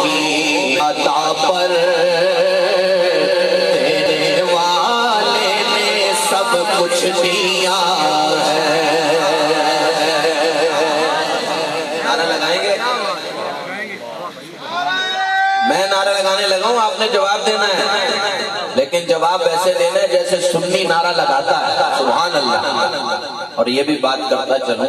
کی عطا پر دینے والے نے سب کچھ دیا ہے. نعرہ لگائیں گے؟ میں نعرہ لگانے لگا ہوں، آپ نے جواب دینا ہے، لیکن جواب ایسے دینا ہے جیسے سنی نعرہ لگاتا ہے. سبحان اللہ. اور یہ بھی بات کرتا چلوں،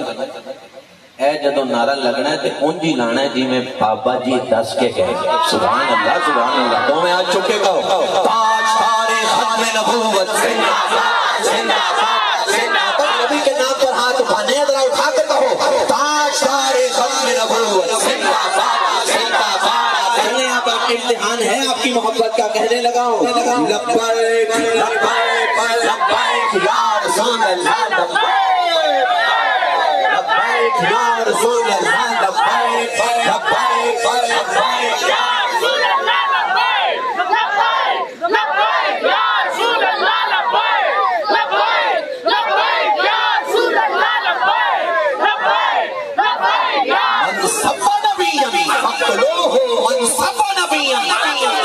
اے جدو نعرہ لگنا ہے تو اونجی لانا ہے جی میں بابا جی دس کے گئے. سبحان اللہ سبحان اللہ. تو میں آج چکے کہو تاج تارے ختم نبوت زندہ باد زندہ باد زندہ باد. نبی کے نام پر ہاتھ اٹھانے ذرا اٹھا کے کہو تاج تارے ختم نبوت زندہ باد زندہ باد. چلیں آپ امتحان ہے آپ کی محبت کا، کہنے لگا ہوں لبیک لبیک لبیک یا رسول اللہ لبیک لبیک یا رسول اللہ لبیک لبیک لبیک یا رسول اللہ لبیک لبیک لبیک یا رسول اللہ لبیک لبیک لبیک یا رسول اللہ لبیک لبیک لبیک یا منصب نبی فقلوہ منصب نبی.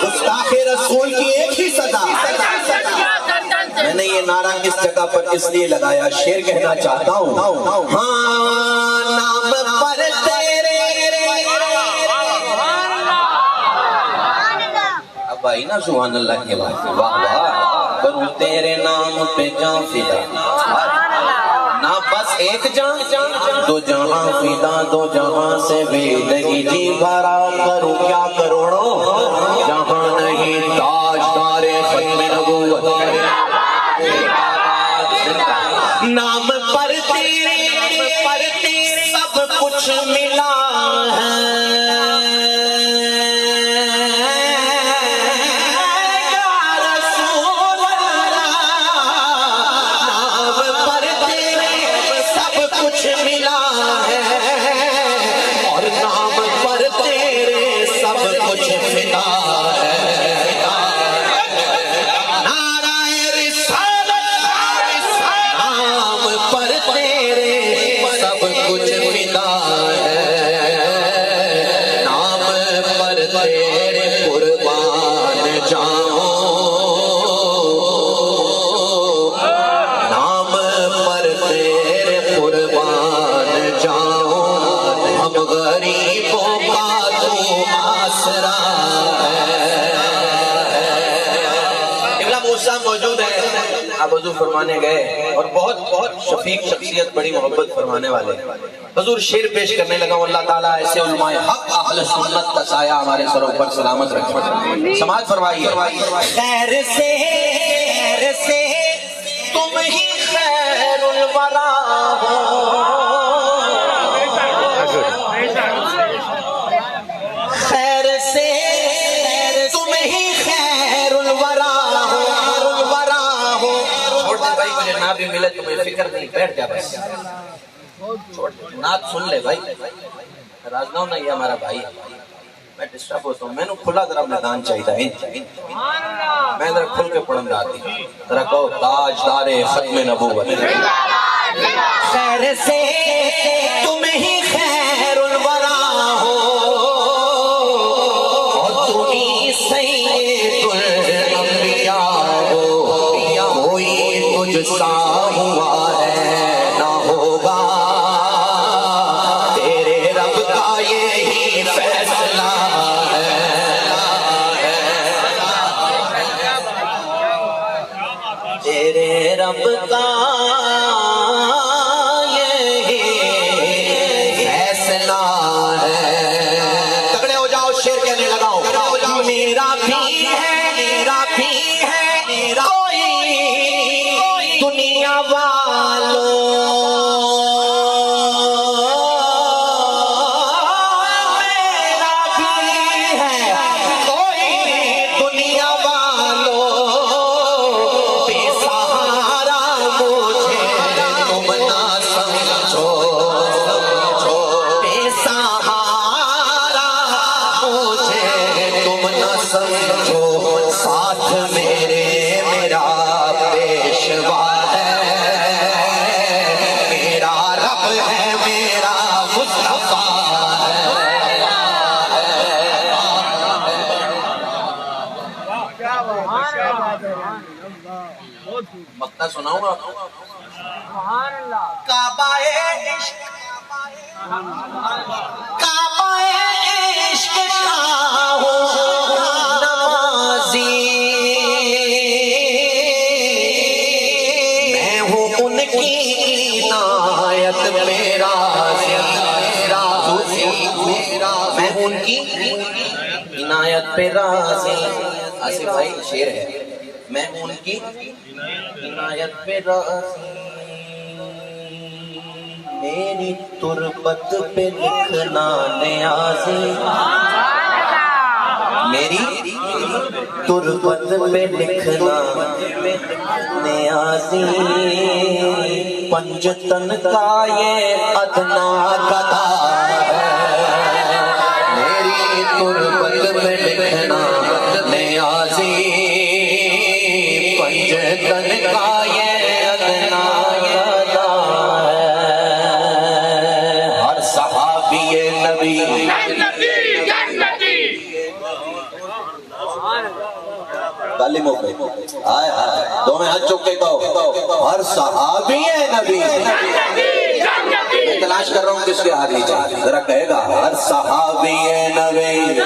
گستاخ رسول کی ایک ہی صدا. میں نے یہ نعرہ کس جگہ پر اس لیے لگایا، شعر کہنا چاہتا ہوں. ہاں نام پر تیرے اب آئی نا سبحان اللہ کے بعد. واہ واہ. کروں تیرے نام پہ جان فدا، نہ بس ایک جان دو جہاں فدا، دو جہاں سے بھی نہیں جی بھرا. کروں کیا کروڑوں جہاں نہیں تاج تارے ختم نبوت. نام پر تیرے سب کچھ ملا ہے یا رسول اللہ. نام پر تیرے سب کچھ ملا ہے اور نام پر تیرے سب کچھ فدا ہے. کچھ فدا ہے نام پر تیرے قربان جاؤں. نام پر تیرے قربان جاؤں. ہم غریبوں کا تو آسرا ہے. ابن موسیٰ موجود ہے، آپ وضو فرمانے گئے اور بہت بہت شفیق شخصیت، بڑی محبت فرمانے والے. حضور شعر پیش کرنے لگا. اللہ تعالیٰ ایسے علماء حق اہل سنت کا سایہ ہمارے سروں پر سلامت رکھے. سماعت فرمائیے. خیر سے تم ہی خیر الورا ہو، خیر سے تم ہی خیر الورا ہو. چھوڑ دے بھائی، مجھے نہ بھی ملے تو مجھے فکر نہیں، بیٹھ جا بس. چھوڑ دے، نعت سن لے بھائی. راز نہ ہونا یہ ہمارا بھائی ہے. میں ڈسٹرب ہوتا ہوں، میں نے کھلا ذرا میدان چاہیے. میں ذرا کھل کے پڑھن آتی ذرا کہو تاج تارے ختم نبوت. خیر سے تم ہی خیر الورا ہو اور تم ہی سید الانبیاء ہو. کوئی تجھ سا ہوا ہے نہ ہوگا، تیرے رب کا یہی فیصلہ ہے. تیرے رب کا یہی فیصلہ ہے. تگڑے ہو جاؤ، شعر کہنے لگاؤ. میرا بھی ہے میرا بھی ہے میرا کوئی دنیا والوں، میرا بھی ہے کوئی دنیا والوں. بے سہارا مجھے تم نہ سمجھو، بے سہارا مجھے تم نہ سمجھو. ساتھ میرے میرا پیشوا ہے، میرا رب ہے، میرا مصطفیٰ ہے. مقطع سناؤں گا کعبہ عشق کعبہ عشق کا ہو نمازی میں ہوں ان کی عنایت پہ راضی میں ہوں ان کی عنایت پہ راضی آصف بھائی شعر ہے میں ہوں ان کی عنایت پہ راضی میری تربت پہ لکھنا نیازی میری تربت پہ لکھنا نیازی پنجتن کا یہ ادنا گدا ہے میری تربت پہ لکھنا نیازی پنجتن کا یہ ادنا گدا ہے ہر صحابی نبی تعلیموں پہ آئے آئے دونوں ہاتھ چک کے کہو ہر صحابی نبی میں تلاش کر رہا ہوں کس کے ہاتھ نیچے ذرا کہے گا ہر صحابی نبی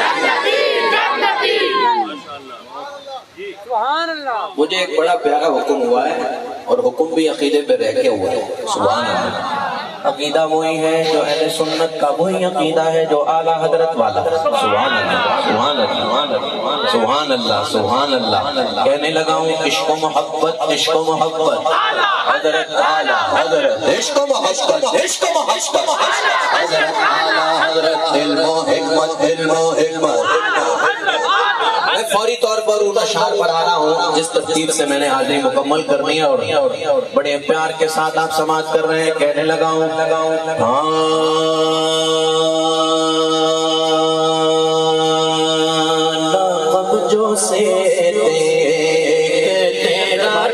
مجھے ایک بڑا پیارا حکم ہوا ہے اور حکم بھی عقیدے پہ رہ کے ہوا ہے سبحان اللہ عقیدہ وہی ہے جو اہل سنت کا وہی عقیدہ ہے جو اعلیٰ حضرت والا سبحان اللہ سبحان اللہ سبحان اللہ سبحان اللہ کہنے لگا ہوں عشق و محبت حضرت اعلیٰ حضرت عشق و محبت حضرت اعلیٰ حضرت علم و حکمت میں فوری طور پر ان اشعار پر آ رہا ہوں جس ترتیب سے میں نے حاضری مکمل کرنی ہے اور بڑے پیار کے ساتھ آپ سماعت کر رہے ہیں کہنے لگا ہوں لقب جو سے تیرا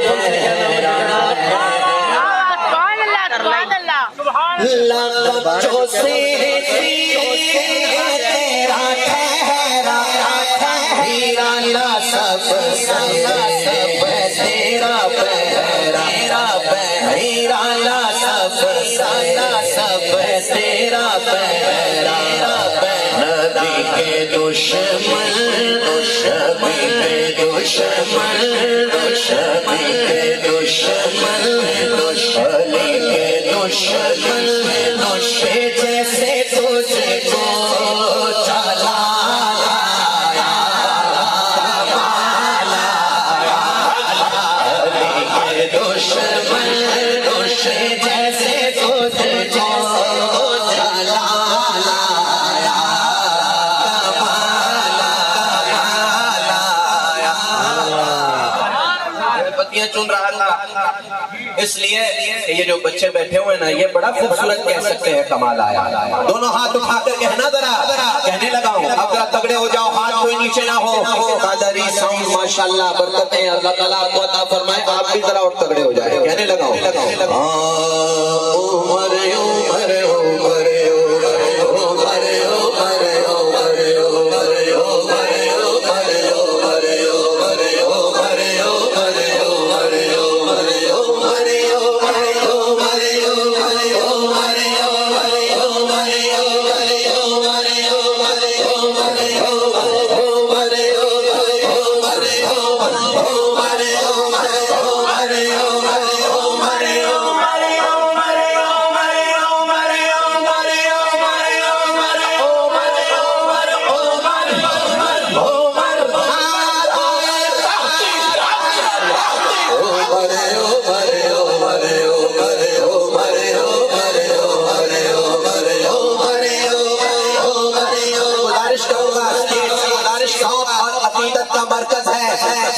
لقب جو سے سب تیرا پیرا میرا لا سب تیرا پیرا نبی کے دشمن نبی کے دشمن نبی کے دشمن علی کے دشمن جیسے تجھ کو چلا چن رہا تھا اس لیے یہ جو بچے بیٹھے ہوئے نا یہ بڑا خوبصورت کہہ سکتے ہیں کمال آیا دونوں ہاتھ اٹھا کر کہنا ذرا کہنے لگا ہوں اب ذرا تگڑے ہو جاؤ ہاتھ کوئی نیچے نہ ہو قادری ساؤنڈ ماشاءاللہ برکتیں اللہ تعالیٰ آپ کو عطا فرمائے آپ بھی ذرا اور تگڑے ہو جائے کہنے لگا ہوں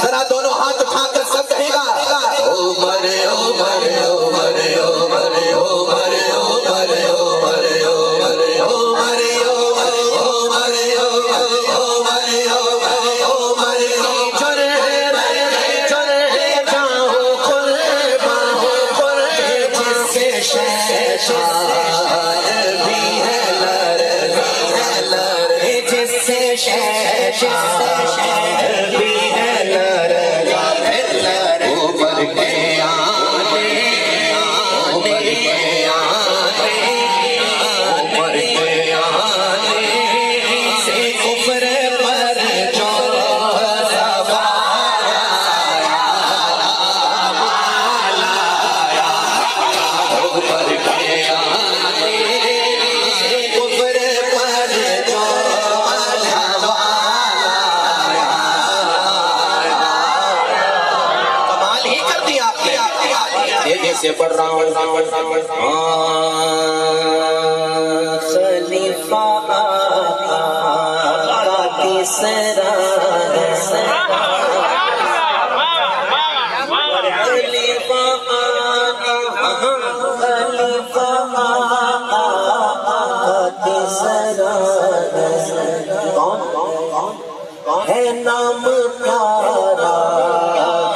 ذرا دونوں ہاتھ اٹھا کر سب کہے گا او مرے او مرے او مرے او مرے او مرے او مرے او مرے او مرے او مرے او مرے او مرے او مرے او چرے چرے جاؤ قرباں جس سے شہر بھی ہے لر جس سے شہر بھی ہے لر خلیفہ آقا کا تیسرا خلیفہ آقا کا تیسرا ہے نام پیارا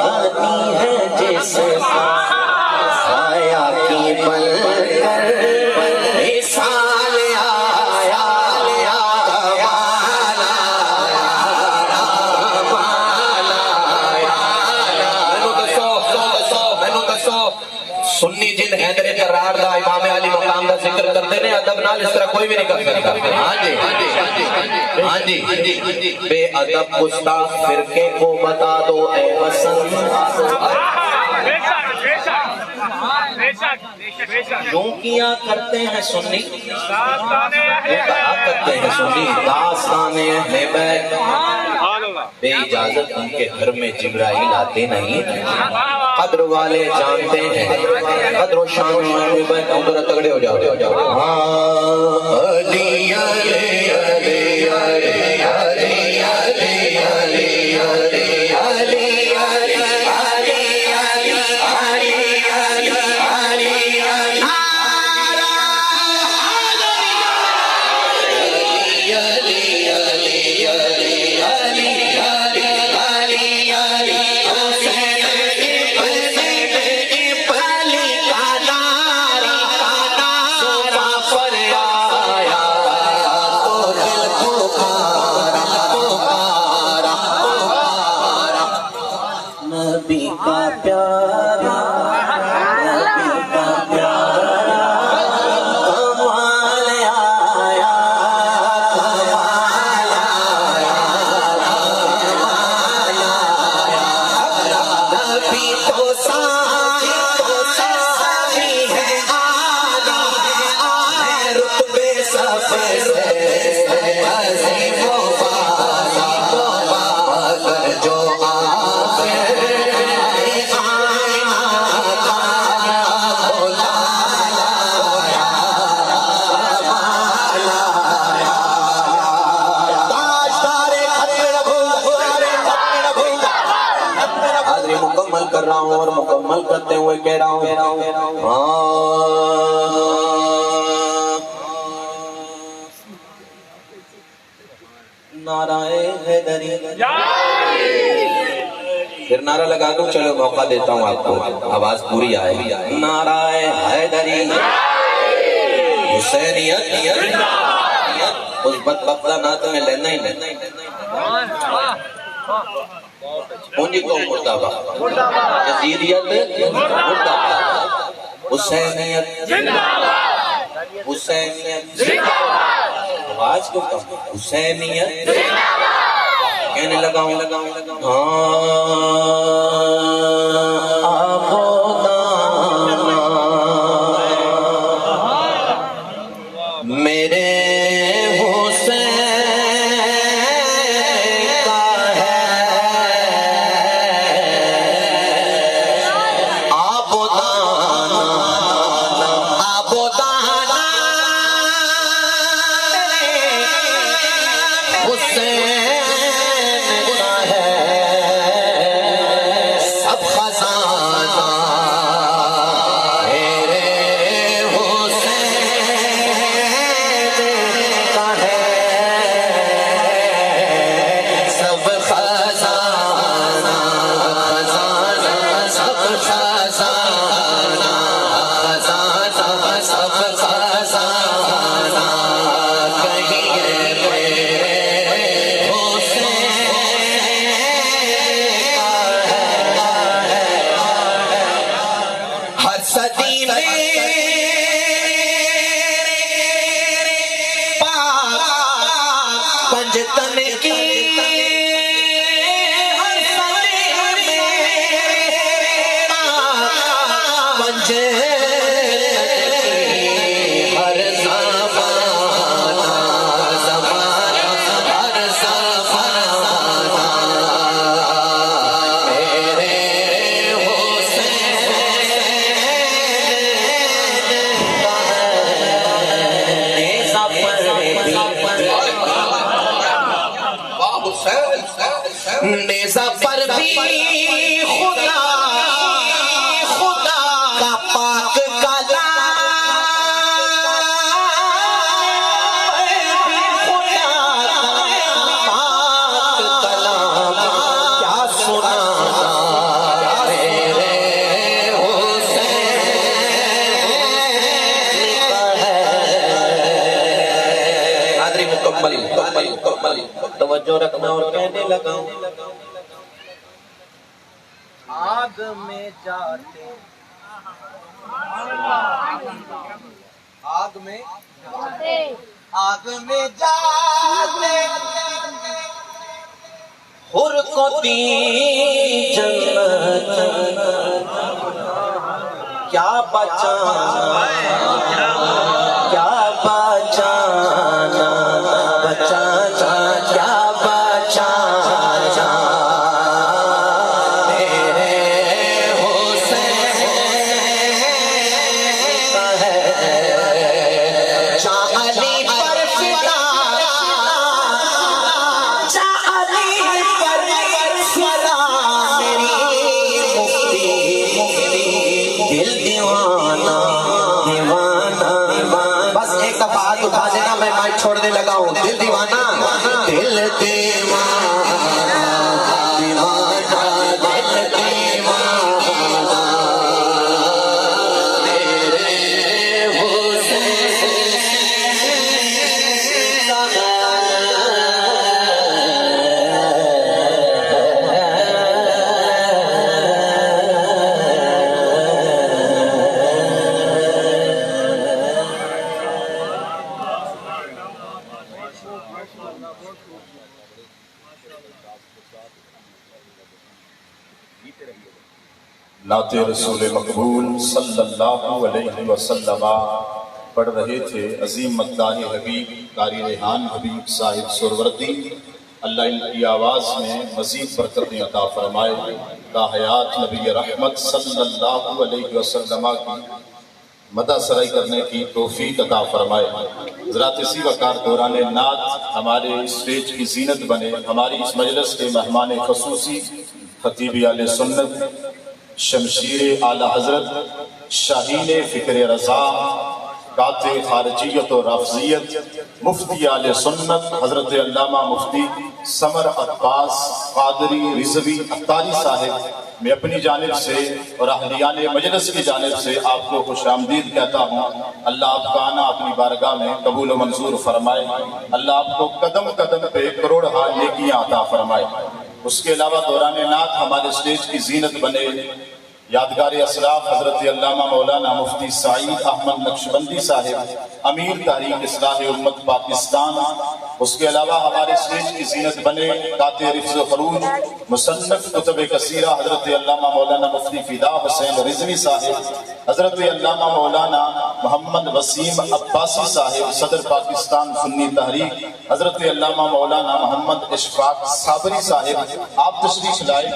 غنی ہے جس کا آیا کی بل کر مثال آیا سنی جن حیدر قرار دا امام علی مقام دا ذکر کرتے نے ادب نال اس طرح کوئی بھی نہیں کر سکتا ہاں جی بے ادب گستاخ فرقے کو بتا دو اے وسن کیوں کیا کرتے ہیں سنی داستان اہل بیت بے اجازت ان کے گھر میں جبرائیل آتے نہیں قدر والے جانتے ہیں قدر و شان اہل بیت ادھر تگڑے ہو جاؤ علی علی علی علی علی علی علی نبی کا پیارا کمال آیا نبی تو ساری ہے آلی رتبے سب سے عظیم و بالا جو مکمل کر رہا ہوں اور مکمل کرتے ہوئے کہہ رہا ہوں نعرہ حیدری پھر نعرہ لگا دوں چلو موقع دیتا ہوں آپ کو آواز پوری آئے نعرہ حیدری حسینیت اس بدبختہ نہ تمہیں لینا ہی لینا اونجی کو مردابہ یزیدیت مردابہ حسینیت حسینیت آواز کو کم حسینیت کہنے لگا ہوں میرے نیزہ پر بھی خدا کا پاک کلام کیا سنانا میرے حسین مکمل توجہ رکھنا اور کہنے لگا ہوں آگ میں جاتے آگ میں جاتے حر کو دی جنت کیا بچانا کیا بچانا بچانا کیا بچانا میرے حسین ہے چاہلی پر فدا چاہلی پر فدا میری مفتی دل دیوانہ دیوانہ بس ایک دفعہ ہاتھ اٹھا دینا میں مائک چھوڑنے لگا ہوں دل دیوانہ دل دیوانہ دیوانہ دل دیوانہ میرے نعت رسول مقبول صلی اللہ علیہ وسلم پڑھ رہے تھے عظیم مقدار حبیب قاری ریحان حبیب صاحب سروردی اللہ ان کی آواز میں مزید برکتیں عطا فرمائے تا حیات نبی رحمت صلی اللہ علیہ وسلم کی مدح سرائی کرنے کی توفیق عطا فرمائے حضرات اسی وقار دوران نعت ہمارے اسٹیج کی زینت بنے ہماری اس مجلس کے مہمان خصوصی خطیب اہل سنت شمشیر اعلی حضرت شاہین فکر رضا قاطع خارجیت و رافضیت مفتی اہل سنت حضرت علامہ مفتی سمر عباس قادری رضوی عطاری صاحب میں اپنی جانب سے اور اہلیان مجلس کی جانب سے آپ کو خوش آمدید کہتا ہوں اللہ آپ کا آنا اپنی بارگاہ میں قبول و منظور فرمائے اللہ آپ کو قدم قدم پہ کروڑ نیکیاں عطا فرمائے اس کے علاوہ دوران نعت ہمارے اسٹیج کی زینت بنے یادگار اسلاف حضرت علامہ مولانا مفتی سعید احمد نقشبندی صاحب امیر تحریک اصلاح امت پاکستان اس کے علاوہ ہمارے اسٹیج کی زینت بنے قاطع رفظ و خروج مصنف کتب کثیرہ حضرت علامہ مولانا مفتی فدا حسین رضوی صاحب حضرت علامہ مولانا محمد وسیم عباسی صاحب صدر پاکستان سنی تحریک حضرت علامہ مولانا محمد اشفاق صابری صاحب آپ تشریف لائے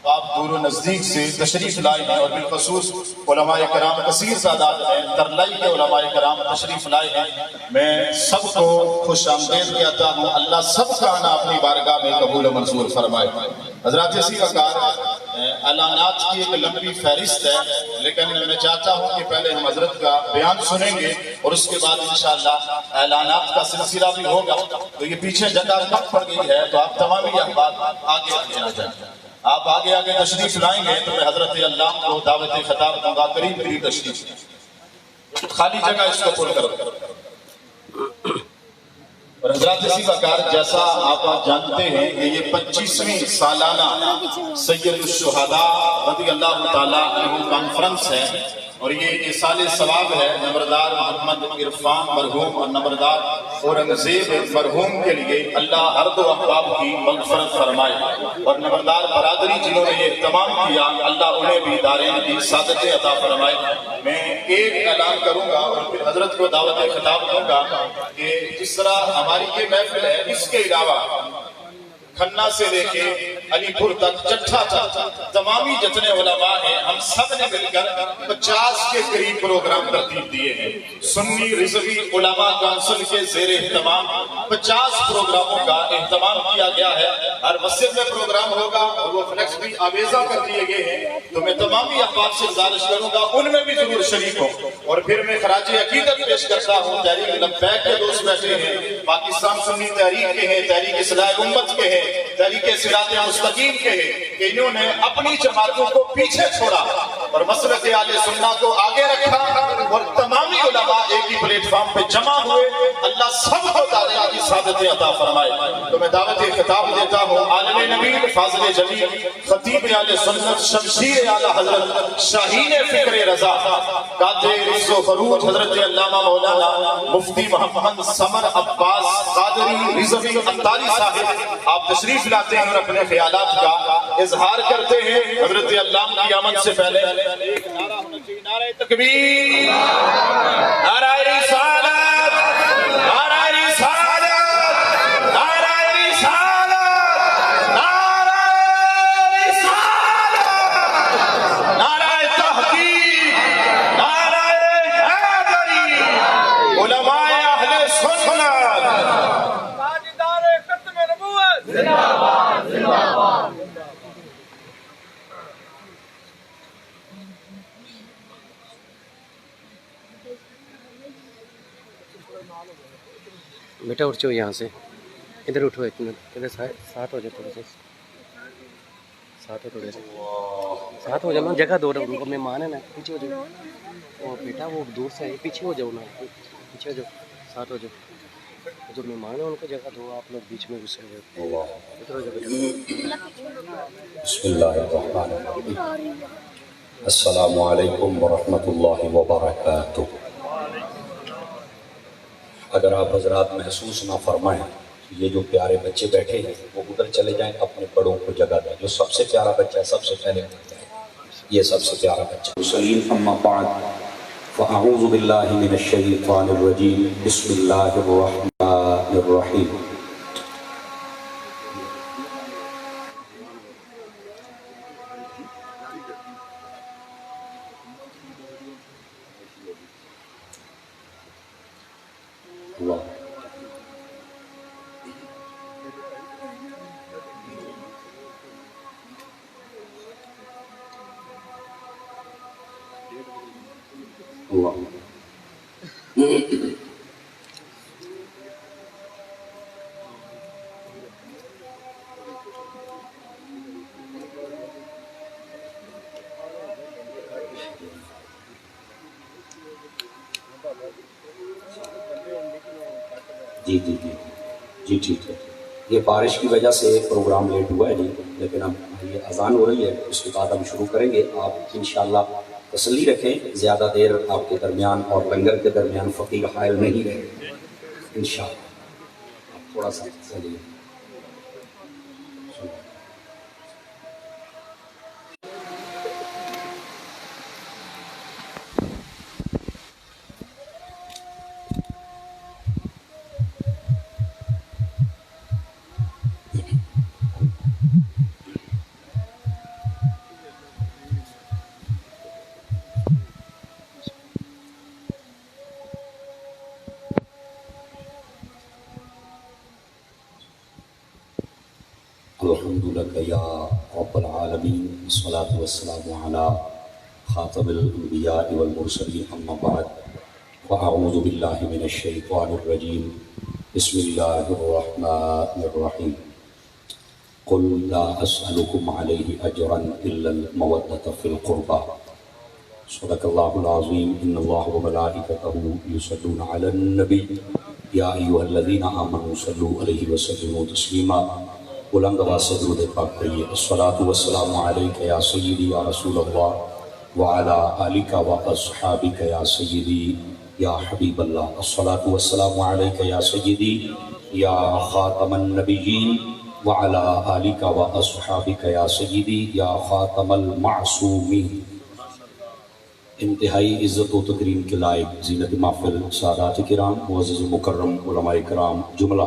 آپ دور و نزدیک سے تشریف لائے ہیں اور بالخصوص علماء کرام کثیر تعداد ہیں ترلائی کے علماء کرام تشریف لائے ہیں میں سب کو خوش آمدید کہتا ہوں اللہ سب کا آنا اپنی بارگاہ میں قبول و منظور فرمائے حضرات اسی وقار اعلانات کی ایک لمبی فہرست ہے لیکن میں چاہتا ہوں کہ پہلے ہم حضرت کا بیان سنیں گے اور اس کے بعد انشاءاللہ اعلانات کا سلسلہ بھی ہوگا تو یہ پیچھے جگہ کم پڑ گئی ہے تو آپ تمام یہ بات آگے آ جائیں آپ آگے آگے تشریف لائیں گے تو میں حضرت اللہ کو دعوت خطاب دوں گا قریب قریب تشریف خالی جگہ اس کو پر کرو اور حضرات اسی وقار جیسا آپ جانتے ہیں کہ یہ 25ویں سالانہ سید الشہداء رضی اللہ تعالیٰ عنہ کانفرنس ہے اور یہ سال ثواب ہے نمبردار محمد عرفان مرحوم اور نمبردار اورنگزیب مرحوم کے لیے اللہ ہر دو احباب کی مغفرت فرمائے اور نمبردار برادری جنہوں نے یہ اہتمام کیا اللہ انہیں بھی دارین کی سعادتیں عطا فرمائے میں ایک اعلان کروں گا اور پھر حضرت کو دعوت خطاب دوں گا کہ جس طرح ہماری یہ محفل ہے اس کے علاوہ کھنہ سے لے کے علی پور تک چٹھا تک تمامی جتنے علماء ہیں ہم سب نے مل کر 50 کے قریب پروگرام ترتیب دیے ہیں. سنی رضوی علماء کونسل کے زیر اہتمام 50 پروگراموں کا اہتمام کیا گیا ہے. ہر مسجد میں پروگرام ہوگا اور وہ فلیکس بھی آویزہ کر دیے گئے ہیں. تو میں تمامی احباب سے گزارش کروں گا ان میں بھی ضرور شریک ہوں. اور پھر میں خراج عقیدت پیش کرتا ہوں تحریک لبیک کے دوست بیٹھے ہیں, پاکستان سنی تحریک کے ہیں, تحریک اصلاح امت کے ہیں, تحریک صراط مستقیم کے ہیں, کہ انہوں نے اپنی جماعتوں کو پیچھے چھوڑا اور مسلک اہل سنت کو آگے رکھا اور تمامی علماء ایک ہی پلیٹ فارم پہ جمع ہوئے. اللہ سب کو دادا کی سعادت عطا فرمائے. تو میں دعوت خطاب دیتا ہوں عالم نبی فاضل جلیل خطیب اہل سنت شمشیر اعلی حضرت شاہین فکر رضا قادر رضا و فروغ حضرت علامہ مولانا مفتی محمد سمر عباس قادری رضوی عطاری صاحب. آپ تشریف لاتے ہیں اور اپنے خیالات کا اظہار کرتے ہیں. حضرت علامہ کی آمد سے پہلے ایک نعرہ ہونا چاہیے, نعرہ تکبیر, نعرہ رسالت, نعرہ رسالت, نعرہ رسالت, نعرہ رسالت, نعرہ تحقیق, نعرہ حیدری, علماء اہل سنت. تاجدار ختم نبوت زندہ باد, زندہ باد. بیٹا اٹھ جاؤ یہاں سے, ادھر اٹھو ایک منٹ, ادھر ساتھ ہو جاؤ, تھوڑے سے ساتھ ہو, تھوڑے سے ساتھ ہو جاؤ نا, جگہ دو ان کو, مہمان ہے نا, پیچھے ہو جاؤ. وہ بیٹا وہ دور سے ہے, پیچھے ہو جاؤ نا, پیچھے ہو جاؤ, ساتھ ہو جاؤ. جو مہمان ہیں ان کو جگہ دو, آپ لوگ بیچ میں گھسے ہوئے. ادھر ہو جاؤ بیٹا. بسم اللہ الرحمن الرحیم. السلام علیکم ورحمۃ اللہ وبرکاتہ. اگر آپ حضرات محسوس نہ فرمائیں, یہ جو پیارے بچے بیٹھے ہیں وہ ادھر چلے جائیں, اپنے بڑوں کو جگہ دیں. جو سب سے پیارا بچہ ہے سب سے پہلے ادھر جائیں, یہ سب سے پیارا بچہ. مسلم اما بعد فاعوذ باللہ من الشیطان الرجیم. بسم اللہ الرحمن الرحیم. اللہ اللہ جی جی جی جی ٹھیک ہے. یہ بارش کی وجہ سے پروگرام لیٹ ہوا ہے جی, لیکن اب یہ اذان ہو رہی ہے, اس کے بعد ہم شروع کریں گے. آپ انشاءاللہ تسلی رکھیں, زیادہ دیر آپ کے درمیان اور لنگر کے درمیان فقیر حائل نہیں رہے انشاءاللہ. آپ تھوڑا سا چلیے. الحمد لك يا رب العالمين والصلاة والسلام على خاتم الأنبياء والمرسلين أما بعد فأعوذ بالله من الشيطان الرجيم. بسم الله الرحمن الرحيم. قل لا أسألكم عليه أجرا إلا المودة في القربى. صدق الله العظيم. إن الله وملائكته يصلون على النبي يا أيها الذين آمنوا صلوا عليه وسلموا تسليما. بلند آواز سے درود پاک پڑھیے. الصلاۃ والسلام علیک یا سیدی یا رسول اللہ وعلی آلک و اصحابک یا سیدی یا حبیب اللہ. الصلاۃ والسلام علیک یا سیدی یا خاتم النبیین وعلی آلک و اصحابک یا سیدی یا خاتم المعصومین. انتہائی عزت و تکریم کے لائق زینت محفل سادات کرام، معزز مکرم علماء کرام، جملہ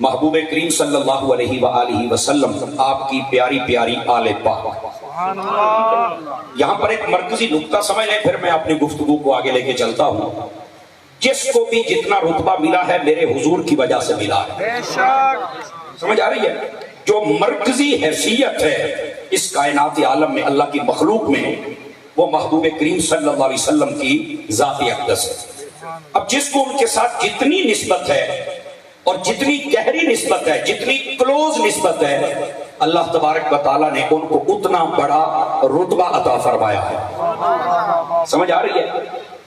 محبوب کریم صلی اللہ علیہ وآلہ وسلم، آپ کی پیاری پیاری آل پاک۔ یہاں پر ایک مرکزی نقطہ سمجھ لیں، پھر میں اپنی گفتگو کو آگے لے کے چلتا ہوں۔ جس کو بھی جتنا رتبہ ملا ہے میرے حضور کی وجہ سے ملا ہے، سمجھ آ رہی ہے؟ جو مرکزی حیثیت ہے اس کائنات عالم میں، اللہ کی مخلوق میں، وہ محبوب کریم صلی اللہ علیہ وسلم کی ذات اقدس ہے۔ اب جس کو ان کے ساتھ جتنی نسبت ہے اور جتنی گہری نسبت ہے، جتنی کلوز نسبت ہے، اللہ تبارک و تعالیٰ نے ان کو اتنا بڑا رتبہ عطا فرمایا ہے۔ سمجھ آ رہی ہے؟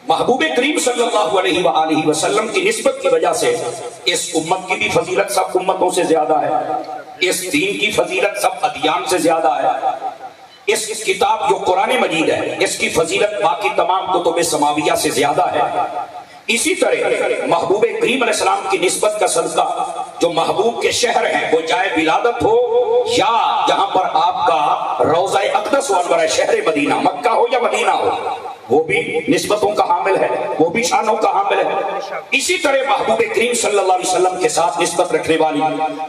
محبوب کریم صلی اللہ علیہ وآلہ وسلم کی نسبت کی وجہ سے اس امت کی بھی فضیلت سب امتوں سے زیادہ ہے، اس دین کی فضیلت سب ادیان سے زیادہ ہے، اس کتاب جو قرآن مجید ہے اس کی فضیلت باقی تمام کتب سماویہ سے زیادہ ہے۔ اسی طرح محبوب کریم علیہ السلام کی نسبت کا صدقہ جو محبوب کے شہر ہیں، وہ جائے ولادت ہو یا جہاں پر آپ کا روضہ اقدس و شہر مدینہ، مکہ ہو یا مدینہ ہو، وہ بھی نسبتوں کا حامل ہے، وہ بھی شانوں کا حامل ہے۔ اسی طرح محبوب کریم صلی اللہ علیہ وسلم کے ساتھ نسبت رکھنے والی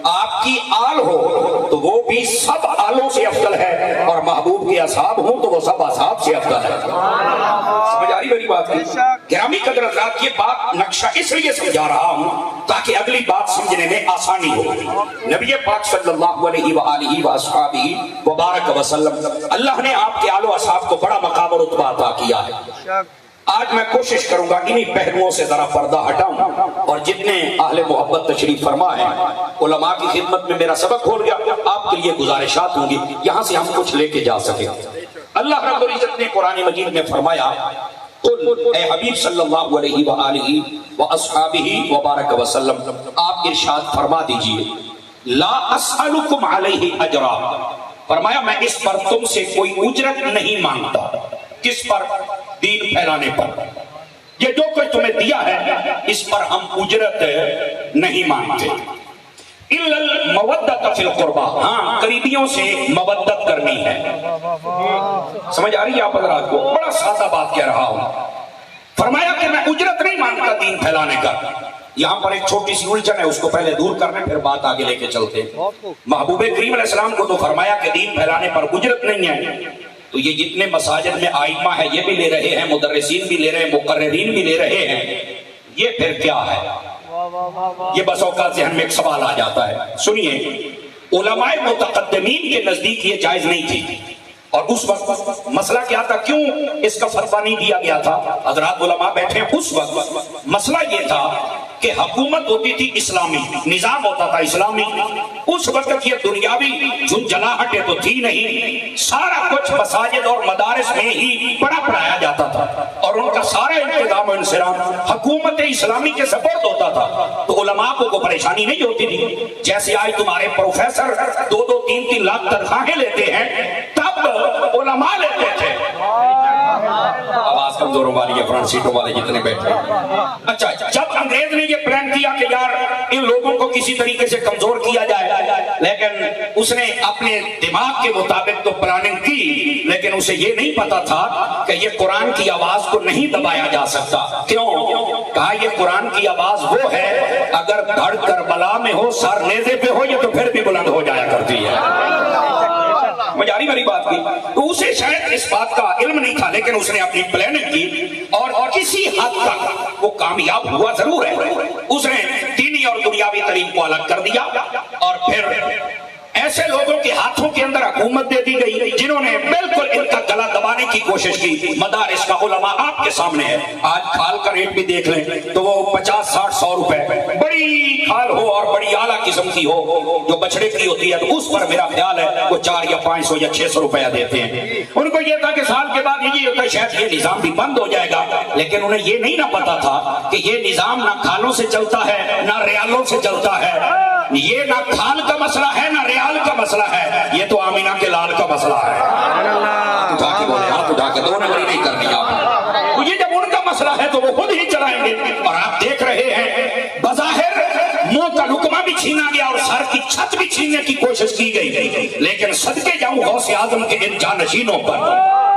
آپ کی آل ہو تو وہ بھی سب آلوں سے افضل ہے، اور محبوب کے اصحاب ہوں تو وہ سب اصحاب سے افضل ہے۔ سمجھ آ رہی میری بات کی؟ گرامی قدر حضرات، یہ بات نقشہ اس لیے سمجھا رہا ہوں تاکہ اگلی بات سمجھنے میں آسانی ہو۔ نبی پاک صلی اللہ علیہ وآلہ وآصحابہ وبارک وسلم، اللہ نے آپ کے آل و اصحاب کو بڑا مقام و رتبہ عطا کیا ہے۔ آج میں کوشش کروں گا انہی پہلوؤں سے ذرا پردہ ہٹاؤں، اور جتنے اہل محبت تشریف فرما ہیں علماء کی خدمت میں میرا سبق ہو گیا، آپ کے لیے گزارشات ہوں گی، یہاں سے ہم کچھ لے کے جا سکیں۔ اللہ رب العزت نے قرآن مجید میں فرمایا، اے حبیب صلی اللہ علیہ وآلہ وآصحابہ وبارک وسلم، آپ ارشاد فرما دیجئے، لا اسألکم علیہ اجرا، فرمایا میں اس پر تم سے کوئی اجرت نہیں مانگتا۔ کس پر؟ دین پھیلانے پر۔ یہ جو کچھ تمہیں دیا ہے اس پر ہم اجرت نہیں مانگتے۔ الا المودۃ فی القربى، ہاں قریبیوں سے مودت کرنی ہے۔ سمجھ آ رہی ہے آپ حضرات کو؟ بڑا سادہ بات کہہ رہا ہوں۔ فرمایا کہ میں اجرت نہیں مانگتا دین پھیلانے کا۔ یہاں پر ایک چھوٹی سی الجھن ہے، اس کو پہلے دور کرنے پھر بات آگے لے کے چلتے ہیں۔ محبوب کریم علیہ السلام کو تو فرمایا کہ دین پھیلانے پر اجرت نہیں ہے، تو یہ جتنے مساجد میں آئمہ ہیں یہ بھی لے رہے ہیں، مدرسین بھی لے رہے ہیں، مقررین بھی لے رہے ہیں، یہ پھر کیا ہے؟ یہ بس اوقات ذہن میں ایک سوال آ جاتا ہے۔ سنیے، علماء متقدمین کے نزدیک یہ جائز نہیں تھی، اور اس وقت مسئلہ کیا تھا؟ کیوں اس کا فتویٰ نہیں دیا گیا تھا؟ حضرات علماء بیٹھے ہیں، اس وقت مسئلہ یہ تھا کہ حکومت ہوتی تھی اسلامی، نظام ہوتا تھا اسلامی۔ اس وقت یہ دنیاوی جھنجھلاہٹیں تو تھی نہیں، سارا کچھ مساجد اور مدارس میں ہی پڑھایا جاتا تھا، اور ان کا سارا انتظام و انصرام حکومت اسلامی کے سپرد ہوتا تھا، تو علماء کو پریشانی نہیں ہوتی تھی۔ جیسے آج تمہارے پروفیسر 2-2, 3-3 لاکھ تنخواہیں لیتے ہیں، تب علماء لیتے تھے۔ آواز کمزوروں والی ہے، فرنٹ سیٹوں والے جتنے بیٹھے۔ اچھا، جب انگریز نے یہ پلان کیا کہ یار ان لوگوں کو کسی طریقے سے کمزور کیا جائے، لیکن اس نے اپنے دماغ کے مطابق تو پلاننگ کی، لیکن اسے یہ نہیں پتا تھا کہ یہ قرآن کی آواز کو نہیں دبایا جا سکتا۔ کیوں؟ کہا یہ قرآن کی آواز وہ ہے اگر دھڑ کربلا میں ہو، سر نیزے پہ ہو، یہ تو پھر بھی بلند ہو جایا کرتی ہے۔ مجاری میری بات کی، تو اسے شاید اس بات کا علم نہیں تھا، لیکن اس نے اپنی پلاننگ کی، اور کسی حد تک وہ کامیاب ہوا ضرور ہے۔ اس نے دینی اور دنیاوی تعلیم کو الگ کر دیا، اور پھر ایسے لوگوں کے ہاتھوں کے اندر حکومت دے دی گئی جنہوں نے بالکل ان کا گلا دبانے کی کوشش کی۔ مدارس کا علماء آپ کے سامنے ہے، آج کھال کا ریٹ بھی دیکھ لیں تو وہ 50, 60, 100 روپے، بڑی کھال ہو اور بڑی اعلیٰ قسم کی ہو جو بچڑے کی ہوتی ہے، تو اس پر میرا خیال ہے وہ 400 یا 500 یا 600 روپیہ دیتے ہیں۔ ان کو یہ تھا کہ سال کے بعد یہ ہوتا ہے شاید یہ نظام بھی بند ہو جائے گا، لیکن انہیں یہ نہیں نہ پتا تھا کہ یہ نظام نہ کھالوں سے چلتا ہے نہ ریالوں سے چلتا ہے، یہ نہ کھال کا مسئلہ ہے نہ ریال کا مسئلہ ہے، یہ تو آمینہ کے لال کا مسئلہ ہے۔ اٹھا کے بولے، ہاتھ اٹھا کے، 2 نمبری نہیں کرنی آپ۔ تو یہ جب ان کا مسئلہ ہے تو وہ خود ہی چلائیں گے، اور آپ دیکھ رہے ہیں بظاہر منہ کا لقمہ بھی چھینا گیا اور سر کی چھت بھی چھیننے کی کوشش کی گئی، لیکن صدقے جاؤں غوث اعظم کے ان جانشینوں پر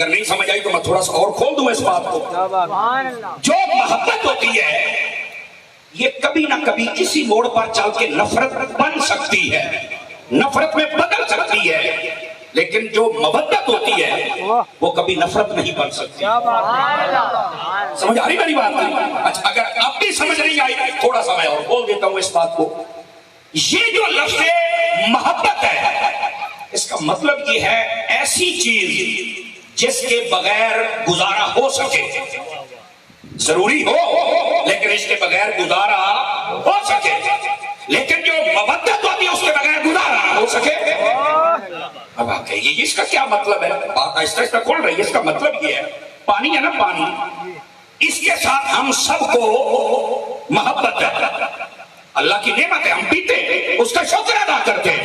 اگر نہیں سمجھ آئی تو میں تھوڑا سا اور کھول دوں اس بات کو. جو محبت ہوتی ہے یہ کبھی نہ کبھی کسی موڑ پر چل کے نفرت بن سکتی ہے, نفرت میں بدل سکتی ہے, لیکن جو مودت ہوتی ہے وہ کبھی نفرت نہیں بن سکتی. سمجھ آ رہی میری بات نہیں؟ اچھا اگر اب بھی سمجھ نہیں آئی تھوڑا سا میں اور بول دیتا ہوں اس بات کو. یہ جو لفظ محبت ہے اس کا مطلب یہ ہے ایسی چیز جس کے بغیر گزارا ہو سکے, ضروری ہو لیکن اس کے بغیر گزارا ہو سکے. لیکن جو مودت ہوتی ہے اس کے بغیر گزارا ہو سکے. اب آپ کہیے اس کا کیا مطلب ہے؟ بات آہستہ آہستہ کھول رہی ہے. اس کا مطلب یہ ہے پانی ہے نا, پانی اس کے ساتھ ہم سب کو محبت ہے, اللہ کی نعمت ہے, ہم پیتے اس کا شکر ادا کرتے.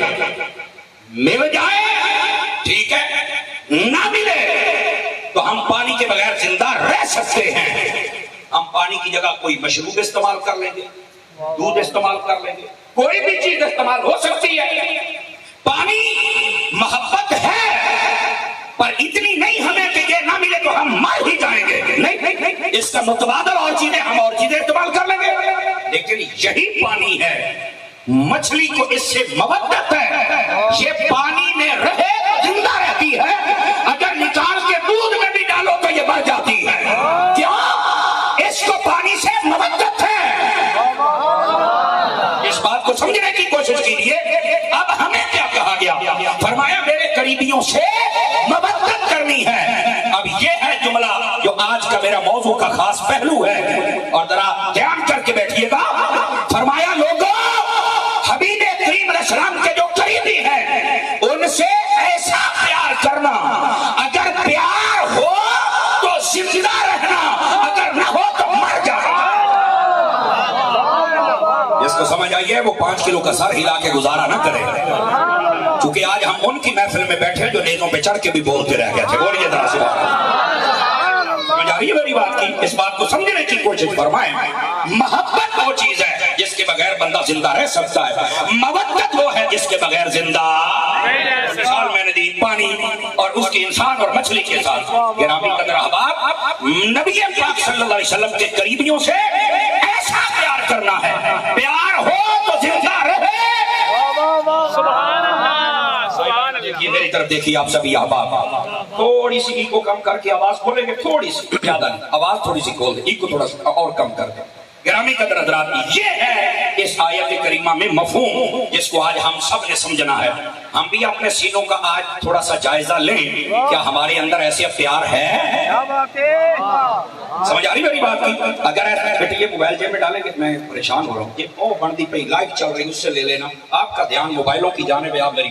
مل جائے ٹھیک ہے, نہ ملے تو ہم پانی کے بغیر زندہ رہ سکتے ہیں. ہم پانی کی جگہ کوئی مشروب استعمال کر لیں گے, دودھ استعمال کر لیں گے, کوئی بھی چیز استعمال ہو سکتی ہے. پانی محبت ہے پر اتنی نہیں ہمیں کہ یہ نہ ملے تو ہم مر ہی جائیں گے. نہیں, اس کا متبادل اور چیزیں ہم اور چیزیں استعمال کر لیں گے. لیکن یہی پانی ہے, مچھلی کو اس سے مودت ہے, یہ پانی میں رہے زندہ رہتی ہے, اگر نکال کے دودھ میں بھی ڈالو تو یہ مر جاتی ہے. کیوں؟ اس کو پانی سے مودت ہے. اس بات کو سمجھنے کی کوشش کیجیے. اب ہمیں کیا کہا گیا؟ فرمایا میرے قریبیوں سے مودت کرنی ہے. اب یہ ہے جملہ جو آج کا میرا موضوع کا خاص پہلو ہے, اور ذرا دھیان کر کے بیٹھیے گا. فرمایا لوگوں حبیب کریم علیہ السلام کے جو قریبی ہیں ان سے ایسا پیار کرنا, اگر پیار ہو تو زندہ رہنا, اگر نہ ہو تو مر جانا. جس کو سمجھ آئیے وہ 5 کلو کا سر ہلا کے گزارا نہ کرے, کیونکہ آج ہم ان کی محفل میں بیٹھے جو نیزوں پہ چڑھ کے بھی بولتے رہ گئے تھے. بولیے ذرا سبحان اللہ. سمجھ آ رہی ہے میری بات کی؟ اس بات کو سمجھنے کی کوشش فرمائیں. محبت وہ چیز ہے جس کے بغیر بندہ زندہ رہ سکتا ہے, مودت وہ ہے جس کے بغیر زندہ. مثال میں نے دی پانی اور اس کی انسان اور مچھلی کے ساتھ. گرامی قدر احباب, نبی پاک صلی اللہ علیہ وسلم کے قریبیوں سے ایسا پیار کرنا ہے, پیار ہو تو زندہ رہے. دیکھیے میری طرف دیکھیے آپ سبھی احباب, تھوڑی سی ایکو کم کر کے آواز کھولیں گے, تھوڑی سی, زیادہ نہیں, آواز تھوڑی سی کھول دیں, ایکو تھوڑا سا اور کم کر دیں. گرامی قدر حضرات, یہ ہے اس آیت کریمہ میں مفہوم جس کو آج ہم سب نے سمجھنا ہے. ہم بھی اپنے سینوں کا آج تھوڑا سا جائزہ لیں, کیا ہمارے اندر ایسے پیار ہے؟ سمجھ آ رہی میری بات کی؟ اگر ایسا بیٹے یہ موبائل جیب میں ڈالیں گے میں پریشان ہو رہا ہوں. یہ بندی پہ لائٹ چل رہی اس سے لے لینا, آپ کا دھیان موبائلوں کی جانب ہے, آپ میری